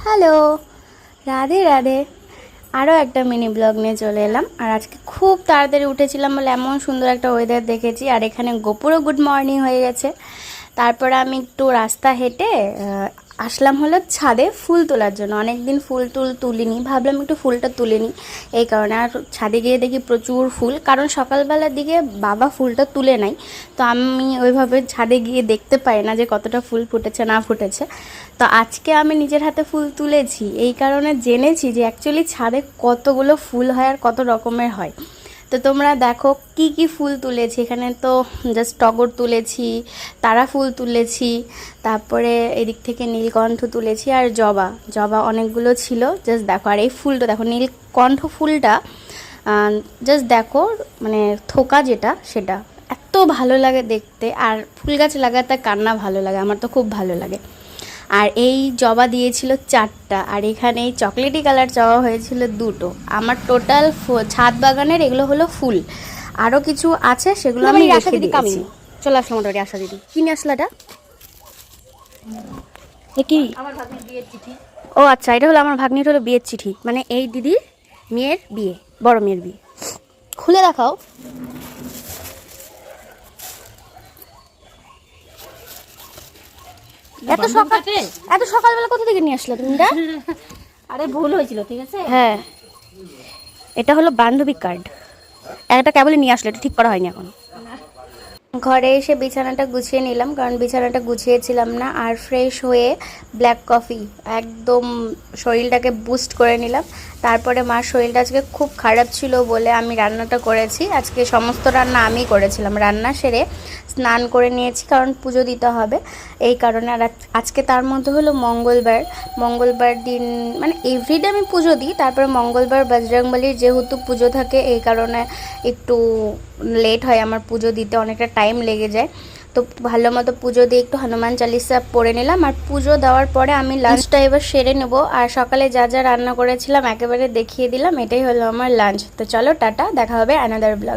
Hello, Radhe Radhe. আরও একটা mini blog নিয়ে চলে এলাম। আর আজকে খুব তাড়াতাড়ি উঠেছিলাম বলে এমন সুন্দর একটা ওয়েদার দেখেছি। আর এখানে গোপুরও গুড মর্নিং হয়ে গেছে। তারপরে আমি একটু রাস্তা হেঁটে আসলাম হলো ছাদে ফুল তোলার জন্য। অনেক দিন ফুল তুলিনি, ভাবলাম একটু ফুলটা তুলে নিই এই কারণে। আর ছাদে গিয়ে দেখি প্রচুর ফুল, কারণ সকালবেলার দিকে বাবা ফুলটা তুলে নেয়, তো আমি ওইভাবে ছাদে গিয়ে দেখতে পাই না যে কতটা ফুল ফুটেছে না ফুটেছে। তো আজকে আমি নিজের হাতে ফুল তুলেছি, এই কারণে জেনেছি যে অ্যাকচুয়ালি ছাদে কতগুলো ফুল হয় আর কত রকমের হয়। তো তোমরা দেখো কি কি ফুল তুলেছি। এখানে তো জাস্ট টগর তুলেছি, তারা ফুল তুলেছি, তারপরে এদিক থেকে নীলকণ্ঠ তুলেছি, আর জবা জবা অনেকগুলো ছিল। জাস্ট দেখো, আর এই ফুলটা দেখো, নীলকণ্ঠ ফুলটা জাস্ট দেখো, মানে থোকা যেটা সেটা এত ভালো লাগে দেখতে। আর ফুল গাছ লাগাতে কার না ভালো লাগে, আমার তো খুব ভালো লাগে। আর এই জবা দিয়েছিল 4টা, আর এখানে এই চকলেটি কালার জবা হয়েছিল 2টো। আমার টোটাল ছাদ বাগানের এগুলো হলো ফুল। আরও কিছু আছে, সেগুলো আমি রেখে দিয়েছি। চলে আসলাম মোটামুটি। আশা দিদি কি নিয়ে আসলো এটা? কি? আমার ভাগ্নির বিয়ের চিঠি। ও আচ্ছা, এটা হলো আমার ভাগ্নির হলো বিয়ের চিঠি, মানে এই দিদির মেয়ের বিয়ে, বড় মেয়ের বিয়ে। খুলে দেখাও। এত সকালবেলা কোথা থেকে নিয়ে আসলে তুমি এটা? আরে ভুল হয়েছিল, ঠিক আছে। হ্যাঁ, এটা হলো বান্ধবী কার্ড। একটা কেবলই নিয়ে আসলে, এটা ঠিক করা হয়নি এখন। ঘরে এসে বিছানাটা গুছিয়ে নিলাম, কারণ বিছানাটা গুছিয়েছিলাম না। আর ফ্রেশ হয়ে ব্ল্যাক কফি একদম শরীরটাকে বুস্ট করে নিলাম। তারপরে মার শরীরটা আজকে খুব খারাপ ছিল বলে আমি রান্নাটা করেছি। আজকে সমস্ত রান্না আমি করেছিলাম। রান্না সেরে স্নান করে নিয়েছি, কারণ পুজো দিতে হবে এই কারণে। আর আজকে তার মধ্যে হলো মঙ্গলবার দিন, মানে এভরিডে আমি পুজো দিই, তারপরে মঙ্গলবার বজরংবলীর যেহেতু পুজো থাকে এই কারণে একটু লেট হয় আমার পুজো দিতে, অনেকটা টাইম লেগে যায়। তো ভালো মতো পুজো দিয়ে একটু হনুমান চালিসা পড়ে নিলাম। আর পুজো দেওয়ার পরে আমি লাঞ্চটা এবার সেরে নেব। আর সকালে যা যা রান্না করেছিলাম একেবারে দেখিয়ে দিলাম। এটাই হলো আমার লাঞ্চ। তো চলো টাটা, দেখা হবে অ্যানাদার ব্লগ।